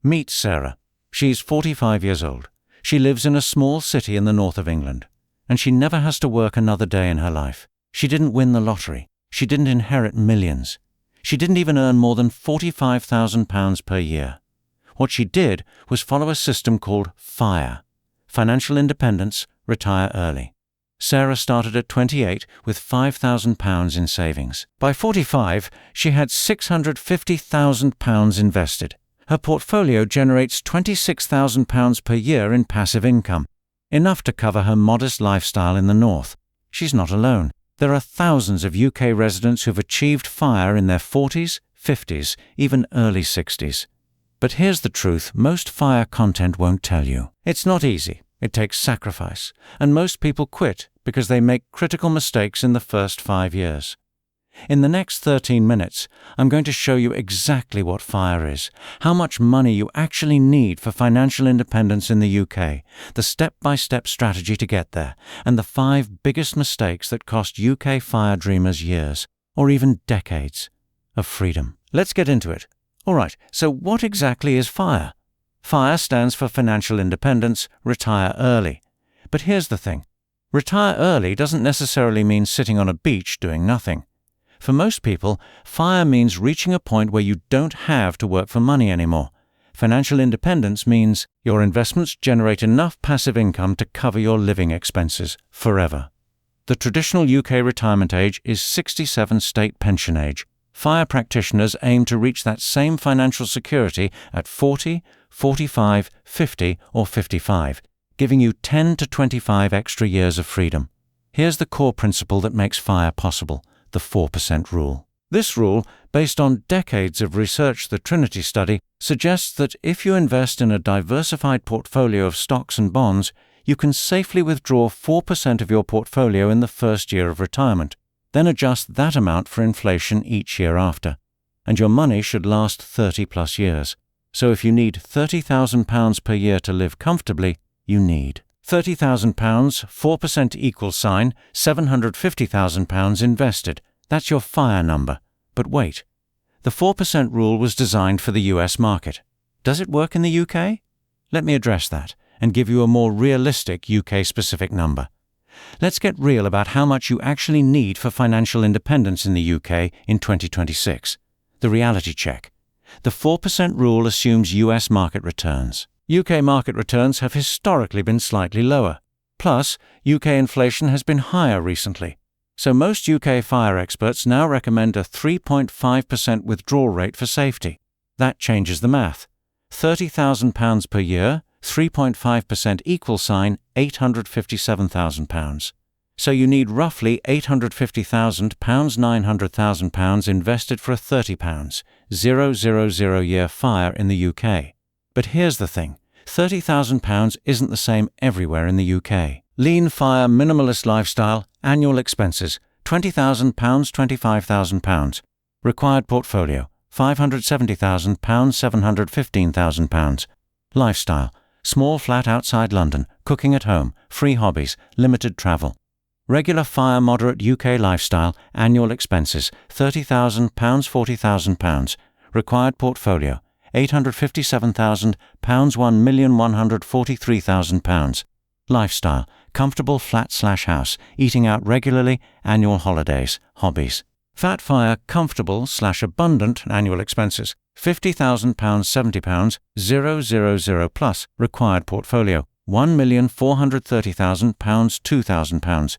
Meet Sarah. She's 45 years old. She lives in a small city in the north of England, and she never has to work another day in her life. She didn't win the lottery. She didn't inherit millions. She didn't even earn more than £45,000 per year. What she did was follow a system called FIRE, Financial Independence, Retire Early. Sarah started at 28 with £5,000 in savings. By 45, she had £650,000 invested. Her portfolio generates £26,000 per year in passive income, enough to cover her modest lifestyle in the north. She's not alone. There are thousands of UK residents who've achieved FIRE in their 40s, 50s, even early 60s. But here's the truth most FIRE content won't tell you. It's not easy. It takes sacrifice, and most people quit because they make critical mistakes in the first 5 years. In the next 13 minutes, I'm going to show you exactly what FIRE is, how much money you actually need for financial independence in the UK, the step-by-step strategy to get there, and the 5 biggest mistakes that cost UK FIRE dreamers years, or even decades, of freedom. Let's get into it. All right, so what exactly is FIRE? FIRE stands for Financial Independence, Retire Early. But here's the thing. Retire early doesn't necessarily mean sitting on a beach doing nothing. For most people, FIRE means reaching a point where you don't have to work for money anymore. Financial independence means your investments generate enough passive income to cover your living expenses forever. The traditional UK retirement age is 67 state pension age. FIRE practitioners aim to reach that same financial security at 40, 45, 50 or 55, giving you 10 to 25 extra years of freedom. Here's the core principle that makes FIRE possible, the 4% rule. This rule, based on decades of research, the Trinity study, suggests that if you invest in a diversified portfolio of stocks and bonds, you can safely withdraw 4% of your portfolio in the first year of retirement, then adjust that amount for inflation each year after. And your money should last 30 plus years. So if you need £30,000 per year to live comfortably, you need £30,000, 4% equals sign, £750,000 invested. That's your FIRE number. But wait, the 4% rule was designed for the US market. Does it work in the UK? Let me address that and give you a more realistic UK-specific number. Let's get real about how much you actually need for financial independence in the UK in 2026. The reality check. The 4% rule assumes US market returns. UK market returns have historically been slightly lower. Plus, UK inflation has been higher recently. So most UK FIRE experts now recommend a 3.5% withdrawal rate for safety. That changes the math. £30,000 per year, 3.5% equals sign, £857,000. So you need roughly £850,000, £900,000 invested for a £30, 000 year FIRE in the UK. But here's the thing, £30,000 isn't the same everywhere in the UK. Lean FIRE minimalist lifestyle, annual expenses, £20,000, £25,000. Required portfolio, £570,000, £715,000. Lifestyle, small flat outside London, cooking at home, free hobbies, limited travel. Regular FIRE moderate UK lifestyle, annual expenses, £30,000, £40,000. Required portfolio, £857,000, £1,143,000. Lifestyle, comfortable flat/house, eating out regularly, annual holidays, hobbies. Fat FIRE, comfortable/abundant annual expenses, £50,000, £70, 000 plus. Required portfolio, £1,430,000, £2,000,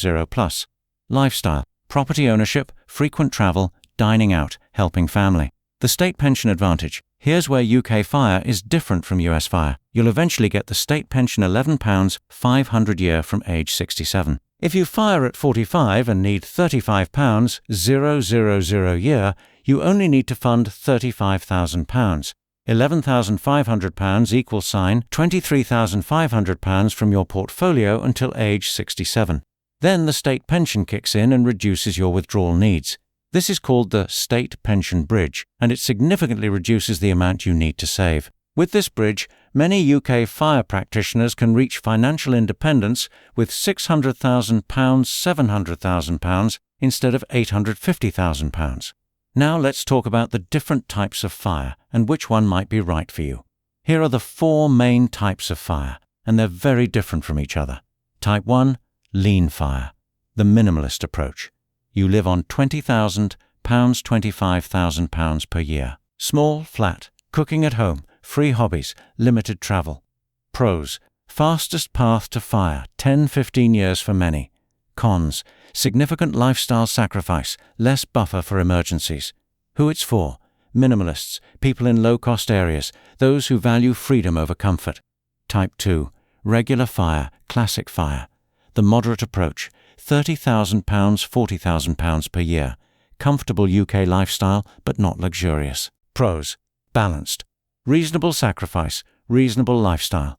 000 plus. Lifestyle, property ownership, frequent travel, dining out, helping family. The state pension advantage. Here's where UK FIRE is different from US FIRE. You'll eventually get the state pension £11, £500 year from age 67. If you FIRE at 45 and need £35, 000 year, you only need to fund £35,000. £11,500 equals sign, £23,500 from your portfolio until age 67. Then the state pension kicks in and reduces your withdrawal needs. This is called the State Pension Bridge, and it significantly reduces the amount you need to save. With this bridge, many UK FIRE practitioners can reach financial independence with £600,000, £700,000 instead of £850,000. Now let's talk about the different types of fire and which one might be right for you. Here are the 4 main types of fire, and they're very different from each other. Type 1, lean fire, the minimalist approach. You live on £20,000, £25,000 per year. Small, flat, cooking at home, free hobbies, limited travel. Pros: fastest path to fire, 10-15 years for many. Cons: significant lifestyle sacrifice, less buffer for emergencies. Who it's for: minimalists, people in low-cost areas, those who value freedom over comfort. Type 2, regular fire, classic fire. The moderate approach, £30,000, £40,000 per year. Comfortable UK lifestyle, but not luxurious. Pros: balanced. Reasonable sacrifice, reasonable lifestyle.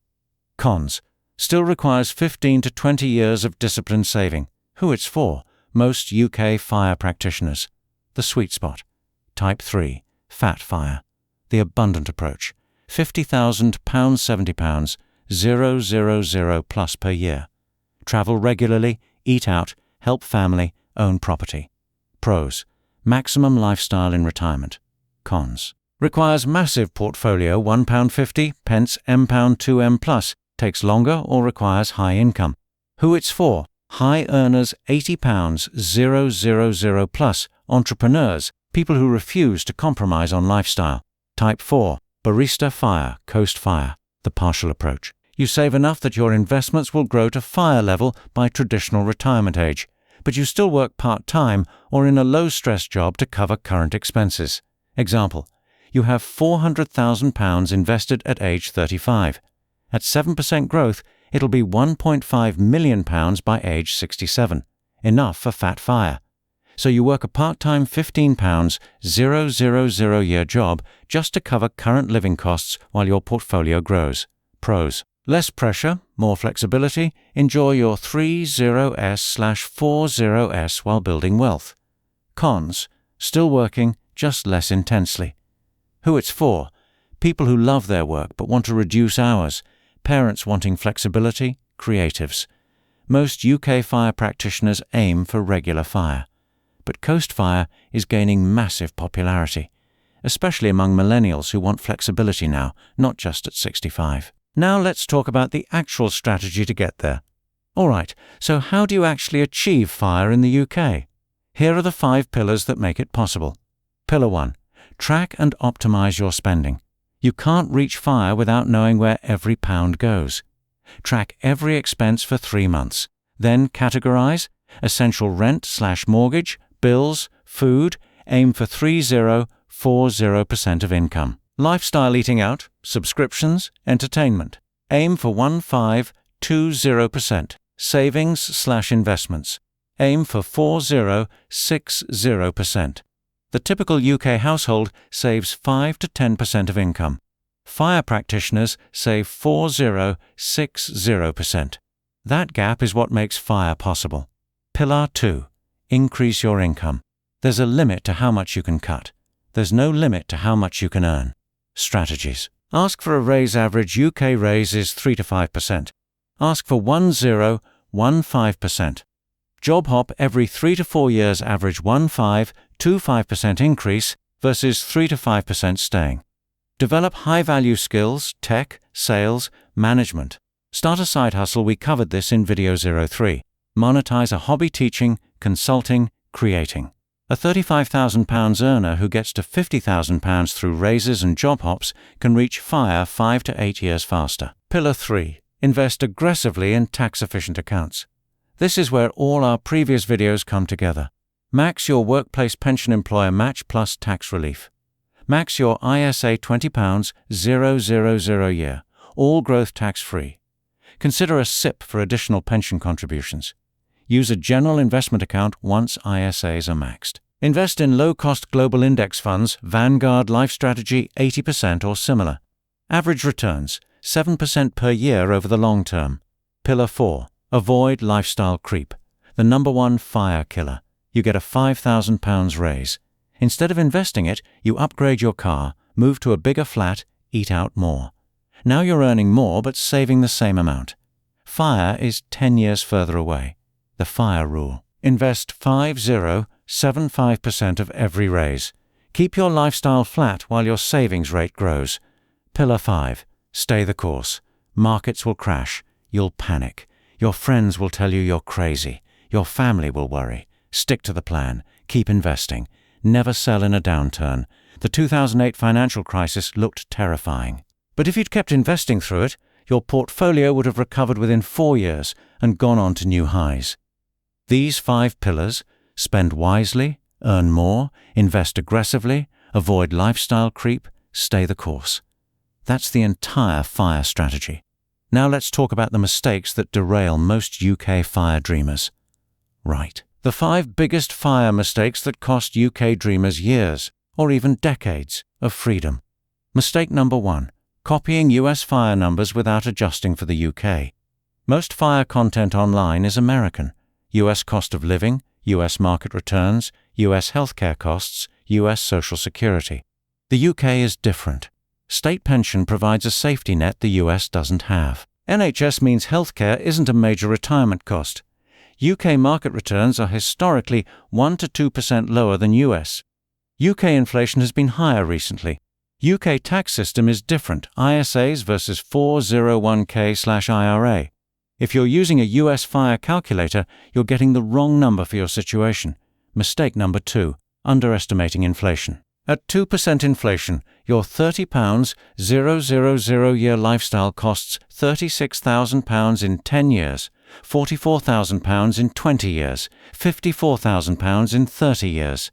Cons: still requires 15 to 20 years of disciplined saving. Who it's for: most UK fire practitioners. The sweet spot. Type 3, fat fire. The abundant approach, £50,000, £70, 000 plus per year. Travel regularly, eat out, help family, own property. Pros: maximum lifestyle in retirement. Cons: requires massive portfolio, £1.50, pence M pound 2M plus, takes longer or requires high income. Who it's for: high earners, £80, 000 plus, entrepreneurs, people who refuse to compromise on lifestyle. Type 4, barista fire, coast fire, the partial approach. You save enough that your investments will grow to fire level by traditional retirement age, but you still work part-time or in a low-stress job to cover current expenses. Example: you have £400,000 invested at age 35. At 7% growth, it'll be £1.5 million by age 67, enough for fat fire. So you work a part-time £15, 000 year job just to cover current living costs while your portfolio grows. Pros: less pressure, more flexibility, enjoy your 30S/40S while building wealth. Cons: still working, just less intensely. Who it's for: people who love their work but want to reduce hours, parents wanting flexibility, creatives. Most UK fire practitioners aim for regular fire. But coast fire is gaining massive popularity, especially among millennials who want flexibility now, not just at 65. Now let's talk about the actual strategy to get there. Alright, so how do you actually achieve fire in the UK? Here are the 5 pillars that make it possible. Pillar 1. Track and optimize your spending. You can't reach fire without knowing where every pound goes. Track every expense for 3 months. Then categorize: essential rent/mortgage, bills, food, aim for 30-40% of income. Lifestyle eating out, subscriptions, entertainment. Aim for 15-20%. Savings/investments. Aim for 40-60%. The typical UK household saves 5 to 10% of income. Fire practitioners save 40-60%. That gap is what makes fire possible. Pillar 2. Increase your income. There's a limit to how much you can cut. There's no limit to how much you can earn. Strategies. Ask for a raise. Average UK raise is 3 to 5%. Ask for 10-15%. Job hop every 3 to 4 years. Average 15-25% increase versus 3 to 5% staying. Develop high-value skills, tech, sales, management. Start a side hustle. We covered this in video 03. Monetize a hobby: teaching, consulting, creating. A £35,000 earner who gets to £50,000 through raises and job hops can reach fire 5 to 8 years faster. Pillar 3. Invest aggressively in tax-efficient accounts. This is where all our previous videos come together. Max your workplace pension employer match plus tax relief. Max your ISA £20, 000 year, all growth tax-free. Consider a SIP for additional pension contributions. Use a general investment account once ISAs are maxed. Invest in low-cost global index funds, Vanguard, Life Strategy, 80% or similar. Average returns, 7% per year over the long term. Pillar 4. Avoid lifestyle creep. The number one fire killer. You get a £5,000 raise. Instead of investing it, you upgrade your car, move to a bigger flat, eat out more. Now you're earning more but saving the same amount. Fire is 10 years further away. The FIRE rule. Invest 50-75% of every raise. Keep your lifestyle flat while your savings rate grows. Pillar 5. Stay the course. Markets will crash. You'll panic. Your friends will tell you you're crazy. Your family will worry. Stick to the plan. Keep investing. Never sell in a downturn. The 2008 financial crisis looked terrifying. But if you'd kept investing through it, your portfolio would have recovered within 4 years and gone on to new highs. These 5 pillars — spend wisely, earn more, invest aggressively, avoid lifestyle creep, stay the course. That's the entire FIRE strategy. Now let's talk about the mistakes that derail most UK FIRE dreamers. Right. The 5 biggest FIRE mistakes that cost UK dreamers years, or even decades, of freedom. Mistake number 1. Copying US FIRE numbers without adjusting for the UK. Most FIRE content online is American. US cost of living, US market returns, US healthcare costs, US Social Security. The UK is different. State pension provides a safety net the US doesn't have. NHS means healthcare isn't a major retirement cost. UK market returns are historically 1 to 2% lower than US. UK inflation has been higher recently. UK tax system is different, ISAs versus 401k/IRA. If you're using a US FIRE calculator, you're getting the wrong number for your situation. Mistake number 2, underestimating inflation. At 2% inflation, your £30,000 year lifestyle costs £36,000 in 10 years, £44,000 in 20 years, £54,000 in 30 years.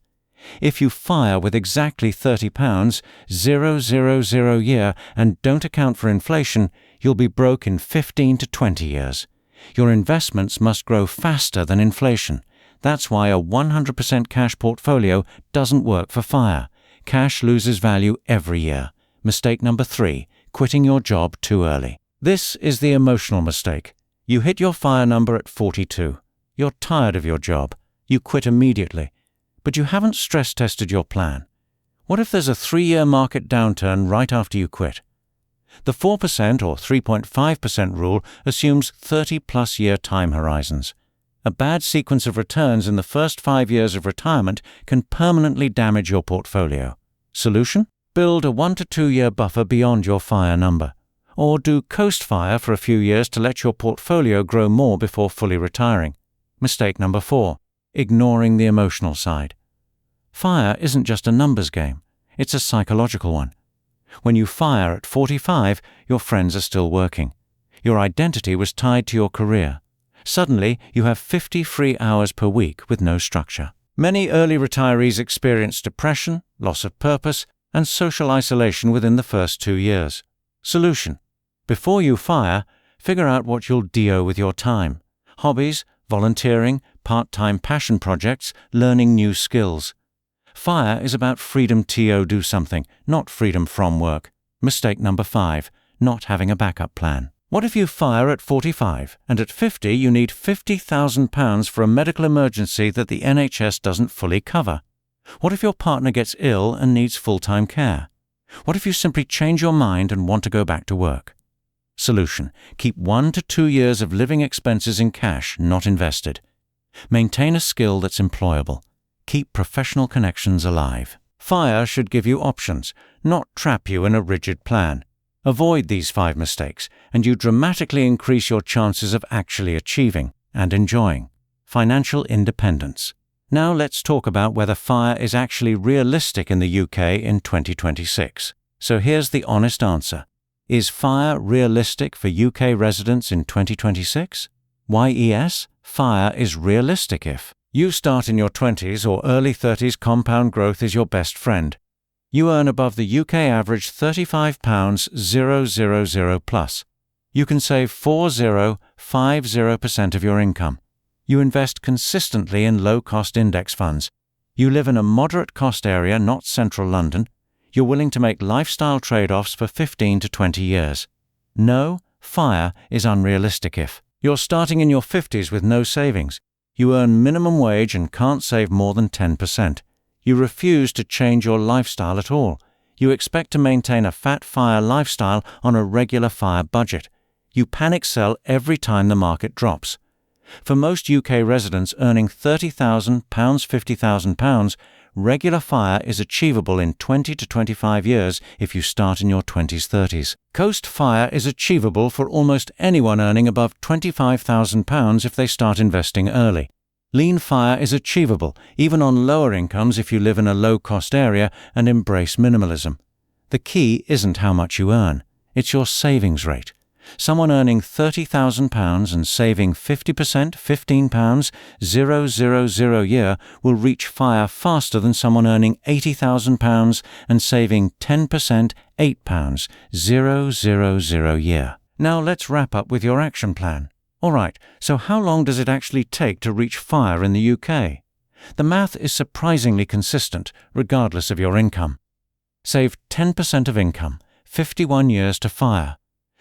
If you FIRE with exactly £30,000 year and don't account for inflation, you'll be broke in 15 to 20 years. Your investments must grow faster than inflation. That's why a 100% cash portfolio doesn't work for FIRE. Cash loses value every year. Mistake number 3, quitting your job too early. This is the emotional mistake. You hit your FIRE number at 42. You're tired of your job. You quit immediately. But you haven't stress-tested your plan. What if there's a 3-year market downturn right after you quit? The 4% or 3.5% rule assumes 30-plus year time horizons. A bad sequence of returns in the first 5 years of retirement can permanently damage your portfolio. Solution? Build a 1 to 2 year buffer beyond your FIRE number. Or do coast FIRE for a few years to let your portfolio grow more before fully retiring. Mistake number 4. Ignoring the emotional side. FIRE isn't just a numbers game. It's a psychological one. When you FIRE at 45, your friends are still working. Your identity was tied to your career. Suddenly, you have 50 free hours per week with no structure. Many early retirees experience depression, loss of purpose, and social isolation within the first 2 years. Solution: before you FIRE, figure out what you'll DO with your time. Hobbies, volunteering, part-time passion projects, learning new skills. FIRE is about freedom to do something, not freedom from work. Mistake number 5, not having a backup plan. What if you FIRE at 45 and at 50 you need £50,000 for a medical emergency that the NHS doesn't fully cover? What if your partner gets ill and needs full-time care? What if you simply change your mind and want to go back to work? Solution: keep 1 to 2 years of living expenses in cash, not invested. Maintain a skill that's employable. Keep professional connections alive. FIRE should give you options, not trap you in a rigid plan. Avoid these 5 mistakes, and you dramatically increase your chances of actually achieving and enjoying financial independence. Now let's talk about whether FIRE is actually realistic in the UK in 2026. So here's the honest answer. Is FIRE realistic for UK residents in 2026? Yes, FIRE is realistic if you start in your 20s or early 30s. Compound growth is your best friend. You earn above the UK average £35,000 plus. You can save 4050% of your income. You invest consistently in low-cost index funds. You live in a moderate-cost area, not central London. You're willing to make lifestyle trade-offs for 15 to 20 years. No, FIRE is unrealistic if you're starting in your 50s with no savings. You earn minimum wage and can't save more than 10%. You refuse to change your lifestyle at all. You expect to maintain a fat FIRE lifestyle on a regular FIRE budget. You panic sell every time the market drops. For most UK residents earning £30,000, £50,000, regular FIRE is achievable in 20 to 25 years if you start in your 20s, 30s. Coast FIRE is achievable for almost anyone earning above £25,000 if they start investing early. Lean FIRE is achievable even on lower incomes if you live in a low-cost area and embrace minimalism. The key isn't how much you earn, it's your savings rate. Someone earning £30,000 and saving 50%, £15,000 a year will reach FIRE faster than someone earning £80,000 and saving 10%, £8,000 a year. Now let's wrap up with your action plan. Alright, so how long does it actually take to reach FIRE in the UK? The math is surprisingly consistent, regardless of your income. Save 10% of income, 51 years to FIRE.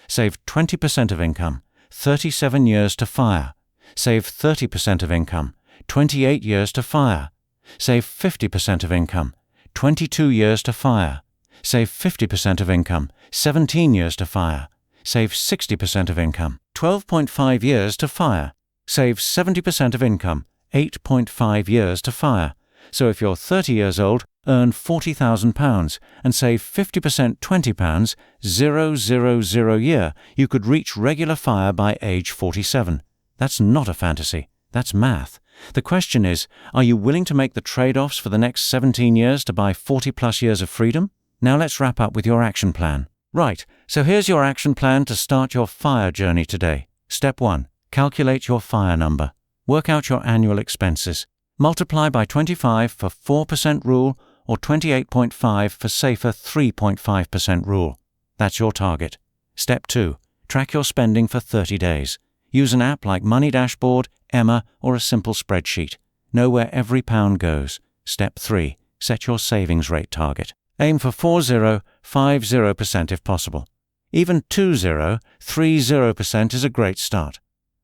Save 20% of income, 37 years to FIRE. Save 30% of income, 28 years to FIRE. Save 50% of income, 22 years to FIRE. Save 50% of income, 17 years to FIRE. Save 60% of income, 12.5 years to FIRE. Save 70% of income, 8.5 years to FIRE. So if you're 30 years old, earn £40,000 and save 50% £20,000 a year, you could reach regular FIRE by age 47. That's not a fantasy. That's math. The question is, are you willing to make the trade-offs for the next 17 years to buy 40-plus years of freedom? Now let's wrap up with your action plan. Right, so here's your action plan to start your FIRE journey today. Step 1. Calculate your FIRE number. Work out your annual expenses. Multiply by 25 for 4% rule or 28.5 for safer 3.5% rule. That's your target. Step 2. Track your spending for 30 days. Use an app like Money Dashboard, Emma, or a simple spreadsheet. Know where every pound goes. Step 3. Set your savings rate target. Aim for 40-50% if possible. Even 20-30% is a great start.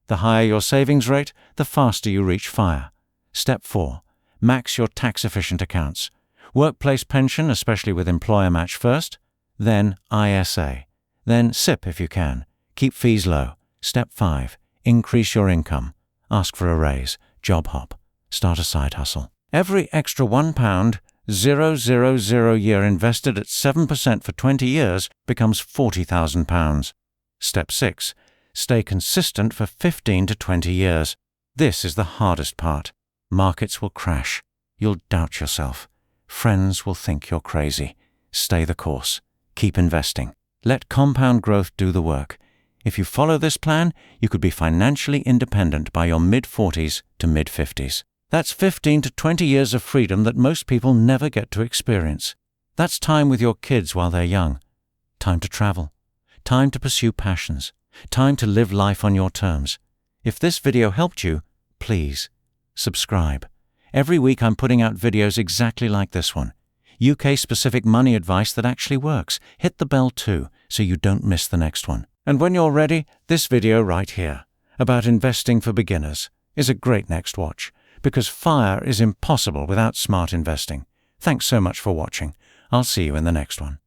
The higher your savings rate, the faster you reach FIRE. Step 4. Max your tax-efficient accounts. Workplace pension, especially with employer match first. Then ISA. Then SIP if you can. Keep fees low. Step 5. Increase your income. Ask for a raise. Job hop. Start a side hustle. Every extra £1, a year invested at 7% for 20 years becomes £40,000. Step 6. Stay consistent for 15 to 20 years. This is the hardest part. Markets will crash. You'll doubt yourself. Friends will think you're crazy. Stay the course. Keep investing. Let compound growth do the work. If you follow this plan, you could be financially independent by your mid-40s to mid-50s. That's 15 to 20 years of freedom that most people never get to experience. That's time with your kids while they're young. Time to travel. Time to pursue passions. Time to live life on your terms. If this video helped you, please subscribe. Every week I'm putting out videos exactly like this one. UK-specific money advice that actually works. Hit the bell too, so you don't miss the next one. And when you're ready, this video right here, about investing for beginners, is a great next watch, because FIRE is impossible without smart investing. Thanks so much for watching. I'll see you in the next one.